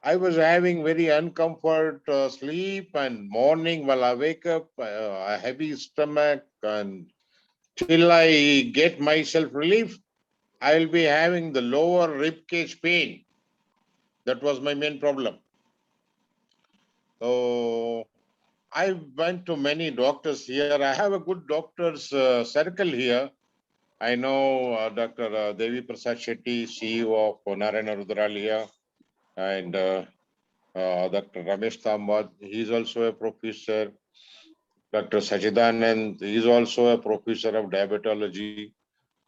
[SPEAKER 9] I was having very uncomfort sleep, and morning while I wake up, a heavy stomach, and till I get myself relief, I will be having the lower rib cage pain. That was my main problem. So I went to many doctors here. I have a good doctor's circle here. I know Dr. Devi Prasad Shetty, CEO of Narayana Rudralaya, and Dr. Ramesh Tamwad, he's also a professor. Dr. Sachidanand, he's also a professor of diabetology.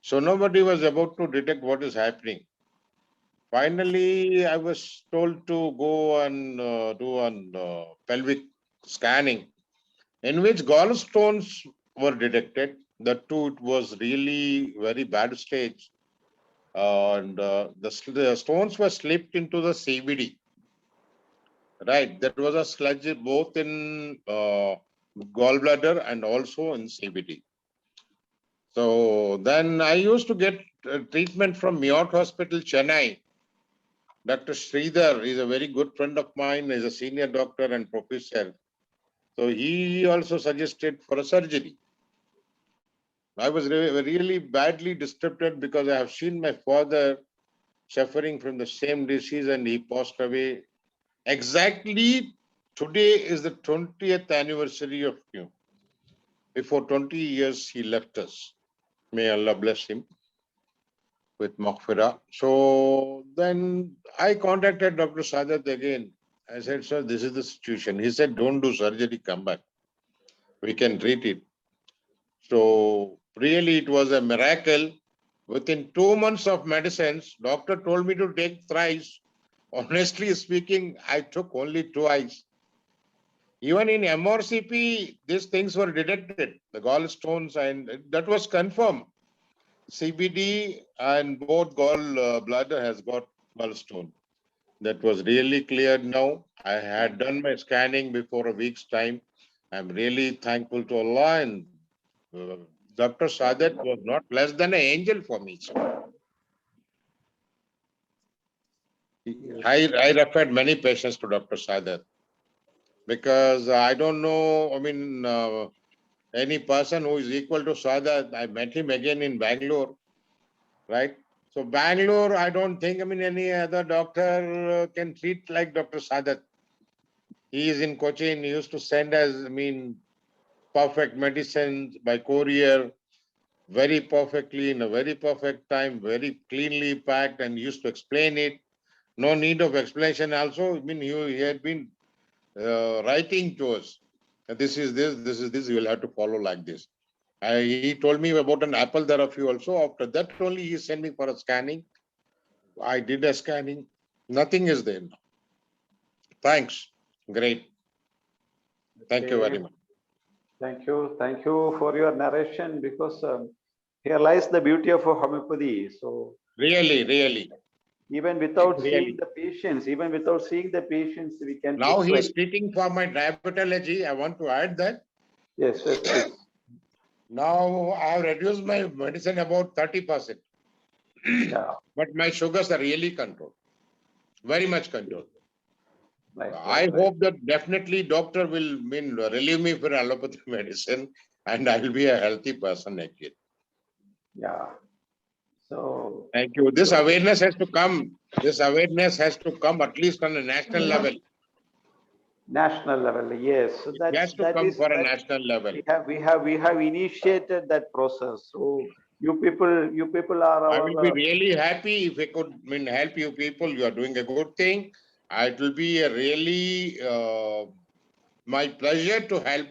[SPEAKER 9] So nobody was about to detect what is happening. Finally, I was told to go and do an pelvic scanning, in which gallstones were detected. That too, it was really very bad stage. And the stones were slipped into the CBD. Right, there was a sludge both in gallbladder and also in CBD. So then I used to get treatment from Miyot Hospital, Chennai. Dr. Sridhar is a very good friend of mine, is a senior doctor and professor. So he also suggested for a surgery. I was really badly disturbed because I have seen my father suffering from the same disease, and he passed away. Exactly today is the 20th anniversary of him. Before 20 years, he left us. May Allah bless him with maghfirah. So then I contacted Dr. Sadat again. I said, sir, this is the situation. He said, don't do surgery, come back. We can treat it. So really it was a miracle. Within 2 months of medicines, doctor told me to take thrice. Honestly speaking, I took only twice. Even in MRCP, these things were detected, the gallstones, and that was confirmed. CBD and both gall bladder has got gallstone. That was really cleared now. I had done my scanning before a week's time. I'm really thankful to Allah, and Dr. Sadat was not less than an angel for me. I referred many patients to Dr. Sadat because I don't know, I mean, any person who is equal to Sadat. I met him again in Bangalore, right? So Bangalore, I don't think, I mean, any other doctor can treat like Dr. Sadat. He is in Cochin. He used to send us, I mean, perfect medicines by courier, very perfectly, in a very perfect time, very cleanly packed, and used to explain it. No need of explanation also. I mean, he had been writing to us. This is this, you will have to follow like this. He told me about an apple therapy also. After that only he sent me for a scanning. I did a scanning. Nothing is there now. Thanks. Great. Thank you very much.
[SPEAKER 1] Thank you. Thank you for your narration, because here lies the beauty of homeopathy. So
[SPEAKER 9] Really.
[SPEAKER 1] even without
[SPEAKER 9] Really.
[SPEAKER 1] seeing the patients, we can
[SPEAKER 9] Now he is
[SPEAKER 1] prescribe.
[SPEAKER 9] treating for my diabetology. I want to add that.
[SPEAKER 1] Yes, please.
[SPEAKER 9] Now I have reduced my medicine about 30%.
[SPEAKER 1] Yeah.
[SPEAKER 9] But my sugars are really controlled. Very much controlled.
[SPEAKER 1] Right,
[SPEAKER 9] I hope that definitely doctor will relieve me for allopathic medicine, and I will be a healthy person again.
[SPEAKER 1] Yeah. So
[SPEAKER 9] Thank you. This awareness has to come. This awareness has to come at least on a national level.
[SPEAKER 1] national level, yes. So
[SPEAKER 9] It has to come for a national level.
[SPEAKER 1] we have initiated that process. So you people are
[SPEAKER 9] I
[SPEAKER 1] our.
[SPEAKER 9] will be really happy if I could help you people. You are doing a good thing. It will be a really my pleasure to help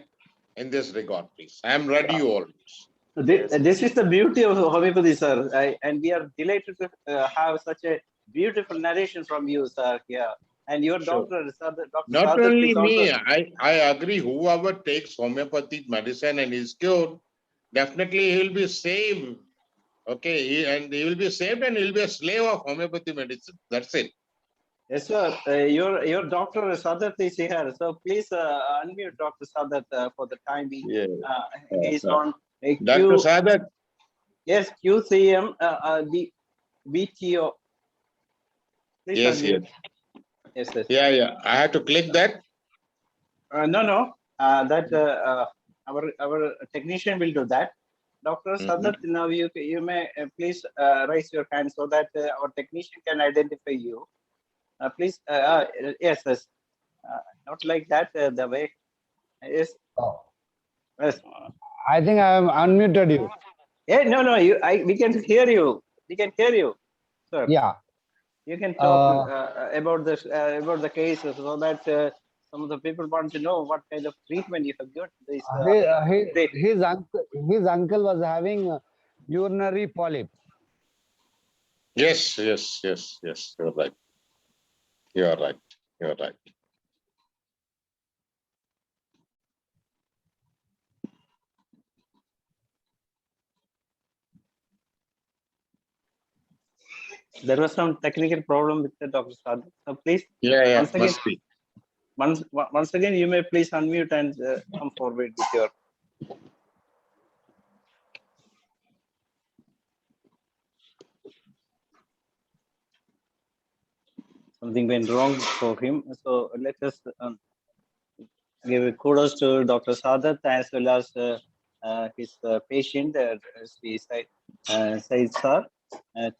[SPEAKER 9] in this regard, please. I am ready always.
[SPEAKER 5] This is the beauty of homeopathy, sir. And we are delighted to have such a beautiful narration from you, sir. Yeah. And your
[SPEAKER 9] Sure.
[SPEAKER 5] doctor, Dr.
[SPEAKER 9] Not
[SPEAKER 5] Sadat
[SPEAKER 9] only
[SPEAKER 5] is
[SPEAKER 9] me,
[SPEAKER 5] also.
[SPEAKER 9] I agree. Whoever takes homeopathic medicine and is cured, definitely he will be saved. Okay, and he will be saved and he will be a slave of homeopathy medicine. That's it.
[SPEAKER 5] Yes, sir. Your doctor Sadat is here. So please unmute Dr. Sadat for the time being.
[SPEAKER 9] Yeah.
[SPEAKER 5] He's on a
[SPEAKER 9] Dr. Sadat.
[SPEAKER 5] Yes, QCM, BTO. Please
[SPEAKER 9] Yes,
[SPEAKER 5] unmute.
[SPEAKER 9] yes.
[SPEAKER 5] Yes.
[SPEAKER 9] Yeah. I have to click that.
[SPEAKER 5] No. That our technician will do that. Dr. Sadat, now you may please raise your hand so that our technician can identify you. Please, yes. Not like that, the way. Yes. Yes.
[SPEAKER 10] I think I have unmuted you.
[SPEAKER 5] Yeah, no. We can hear you. We can hear you, sir.
[SPEAKER 10] Yeah.
[SPEAKER 5] You can talk about the cases so that some of the people want to know what kind of treatment you have got.
[SPEAKER 10] His uncle was having urinary polyp.
[SPEAKER 9] Yes. You're right. You're right.
[SPEAKER 5] There was some technical problem with the Dr. Sadat. So please,
[SPEAKER 9] Yeah.
[SPEAKER 5] once again,
[SPEAKER 9] Must be.
[SPEAKER 5] Once again, you may please unmute and come forward with your. Something went wrong for him. So let us give kudos to Dr. Sadat as well as his patient, Sri Said sir.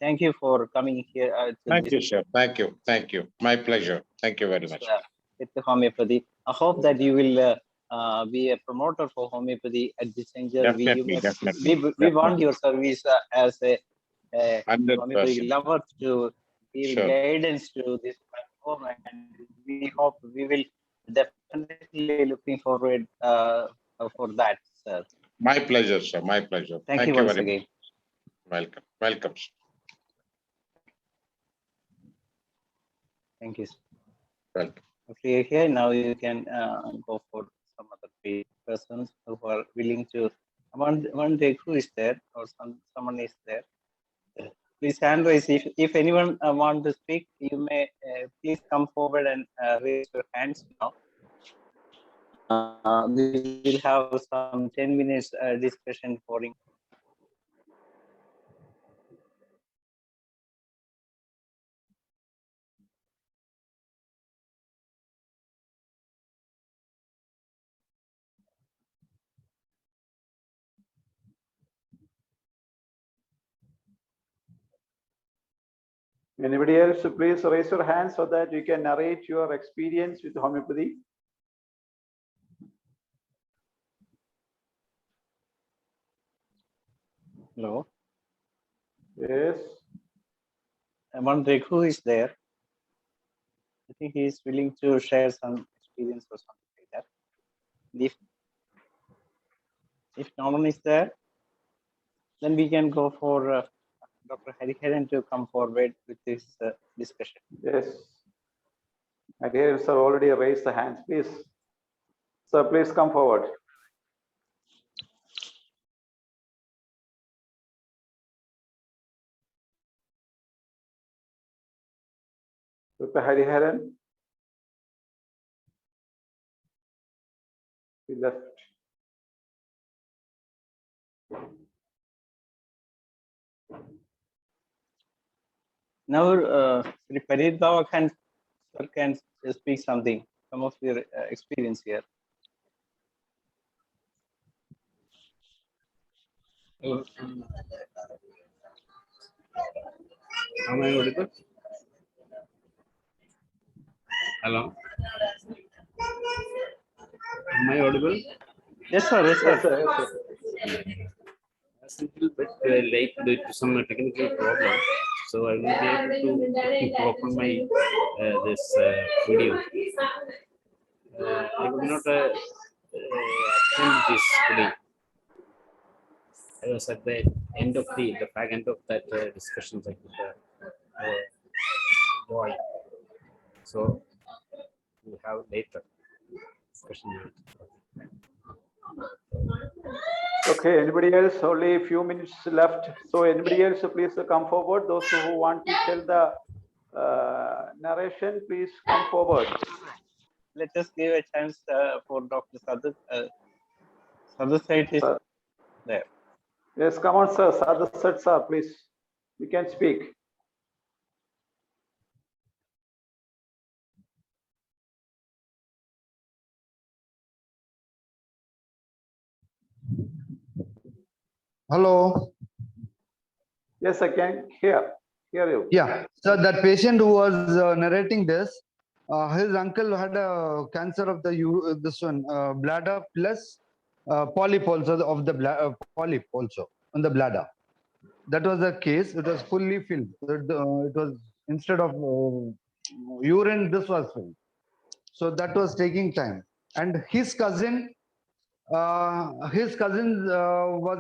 [SPEAKER 5] Thank you for coming here.
[SPEAKER 9] Thank you, sir. Thank you. My pleasure. Thank you very much.
[SPEAKER 5] With the homeopathy. I hope that you will be a promoter for homeopathy at this juncture.
[SPEAKER 9] Definitely.
[SPEAKER 5] We want your service as a
[SPEAKER 9] 100%.
[SPEAKER 5] homeopathy lover to give guidance to this platform, and we hope we will definitely looking forward for that, sir.
[SPEAKER 9] My pleasure, sir. My pleasure.
[SPEAKER 5] Thank you once again.
[SPEAKER 9] Much. Welcome.
[SPEAKER 5] Thank you, sir.
[SPEAKER 9] Welcome.
[SPEAKER 5] If you're here now, you can go for some other persons who are willing to. One day, who is there, or someone is there. Please hand raise. If anyone want to speak, you may please come forward and raise your hands now. We will have some 10 minutes discussion for him.
[SPEAKER 1] Anybody else, please raise your hand so that you can narrate your experience with homeopathy.
[SPEAKER 5] Hello.
[SPEAKER 1] Yes.
[SPEAKER 5] One Rekhu is there. I think he is willing to share some experience or something like that. If no one is there, then we can go for Dr. Hariharan to come forward with this discussion.
[SPEAKER 1] Yes. I hear sir already raised the hands. Please, sir, please come forward. Dr. Hariharan. He left.
[SPEAKER 5] Now, Sri Pareethu Bava can speak something, some of your experience here.
[SPEAKER 11] Am I audible? Hello. Am I audible?
[SPEAKER 5] Yes, sir. Yes, sir.
[SPEAKER 1] Yes, sir. Yes, sir.
[SPEAKER 11] It's a little bit late due to some technical problem, so I will be able to open my this video. I will not attend this today. I was at the end of the back end of that discussion with the boy. So we have later discussion.
[SPEAKER 1] Okay, anybody else? Only a few minutes left. So anybody else, please come forward. Those who want to tell the narration, please come forward.
[SPEAKER 5] Let us give a chance for Dr. Sadhu. Sadhu Sait is there.
[SPEAKER 1] Yes, come on, sir. Sadhu Sait, sir, please. You can speak.
[SPEAKER 12] Hello.
[SPEAKER 1] Yes, I can hear you.
[SPEAKER 12] Yeah. So that patient who was narrating this, his uncle had a cancer of the this one bladder plus polyp also of the polyp also on the bladder. That was the case. It was fully filled. It was instead of urine, this was filled. So that was taking time. And his cousin was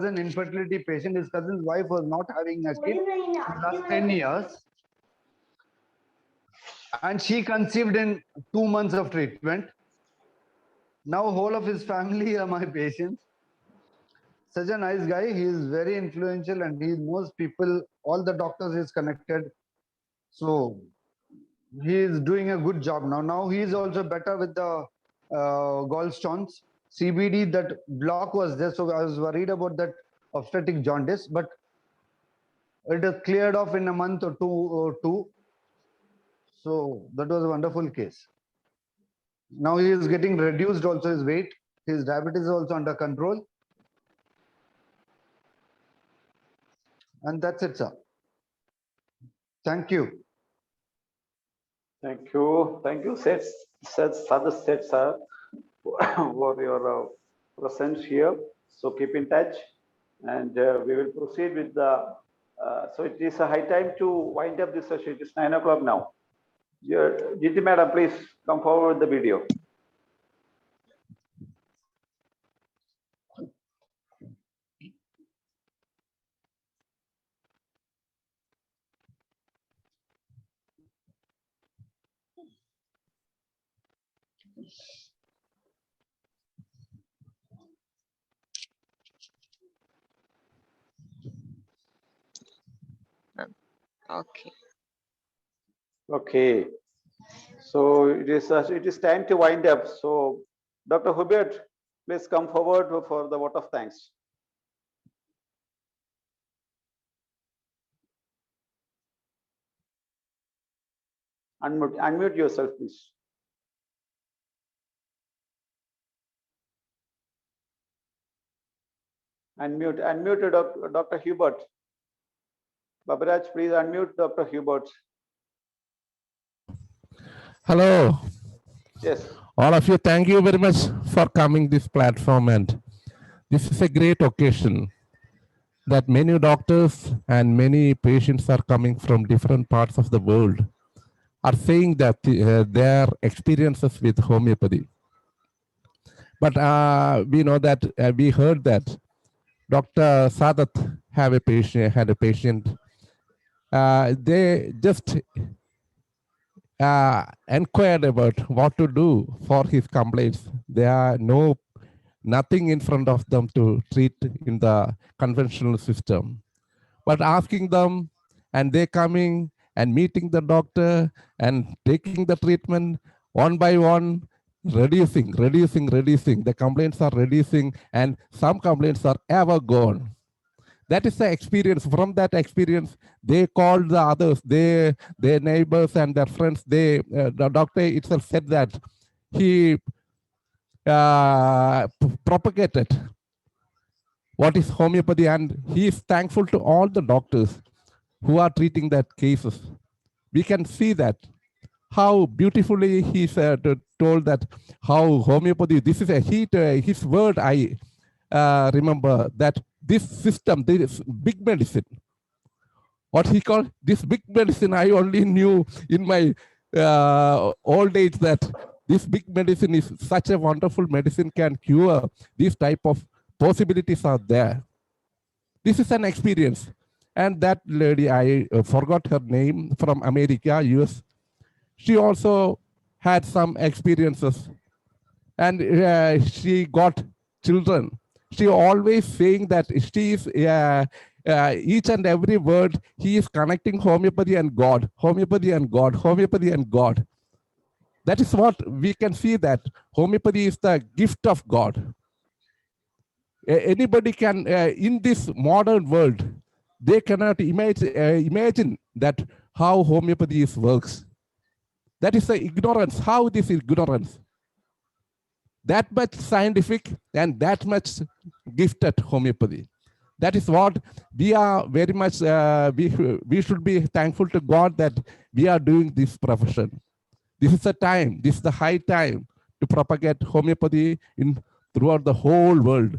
[SPEAKER 12] an infertility patient. His cousin's wife was not having a kid for the last 10 years. And she conceived in 2 months of treatment. Now whole of his family are my patients. Such a nice guy. He is very influential and he knows people, all the doctors is connected. So he is doing a good job now. Now he is also better with the gallstones. CBD, that block was there, so I was worried about that obstetric jaundice, but it is cleared off in a month or two. So that was a wonderful case. Now he is getting reduced also his weight. His diabetes is also under control. And that's it, sir. Thank you.
[SPEAKER 1] Thank you. Thank you, Sadhu Sait, sir, for your presence here. So keep in touch and we will proceed with the, so it is a high time to wind up this session. It is 9 o'clock now. Jithy madam, please come forward with the video.
[SPEAKER 7] Okay.
[SPEAKER 1] Okay. So it is time to wind up. So Dr. Hubert, please come forward for the vote of thanks. Unmute yourself, please. Unmute Dr. Hubert. Babaraj, please unmute Dr. Hubert.
[SPEAKER 13] Hello.
[SPEAKER 1] Yes.
[SPEAKER 13] All of you, thank you very much for coming this platform, and this is a great occasion that many doctors and many patients are coming from different parts of the world. are saying that their experiences with homeopathy. But we know that we heard that Dr. Sadat had a patient. They just inquired about what to do for his complaints. There are nothing in front of them to treat in the conventional system. But asking them, and they coming and meeting the doctor and taking the treatment one by one, reducing. The complaints are reducing, and some complaints are ever gone. That is the experience. From that experience, they called the others, their neighbors and their friends. The doctor itself said that he propagated what is homeopathy, and he is thankful to all the doctors who are treating that cases. We can see that how beautifully he told that how homeopathy, this is his word. I remember that this system, this big medicine, what he called this big medicine, I only knew in my old age that this big medicine is such a wonderful medicine, can cure these type of possibilities are there. This is an experience. And that lady, I forgot her name, from America, US, she also had some experiences, and she got children. She always saying that she is each and every word, he is connecting homeopathy and God, homeopathy and God, homeopathy and God. That is what we can see, that homeopathy is the gift of God. Anybody can, in this modern world, they cannot imagine that how homeopathy works. That is the ignorance, how this is ignorance. That much scientific and that much gifted homeopathy. That is what we are very much, we should be thankful to God that we are doing this profession. This is the time, this is the high time to propagate homeopathy throughout the whole world.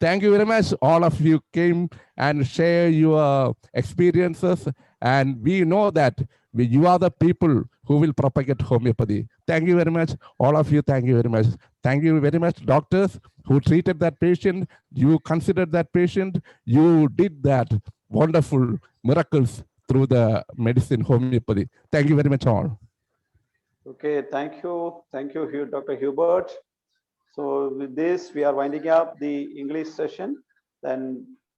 [SPEAKER 13] Thank you very much. All of you came and share your experiences, and we know that you are the people who will propagate homeopathy. Thank you very much. All of you, thank you very much. Thank you very much, doctors who treated that patient. You considered that patient. You did that wonderful miracles through the medicine homeopathy. Thank you very much all.
[SPEAKER 1] Okay, thank you. Thank you, Dr. Hubert. So with this, we are winding up the English session. Then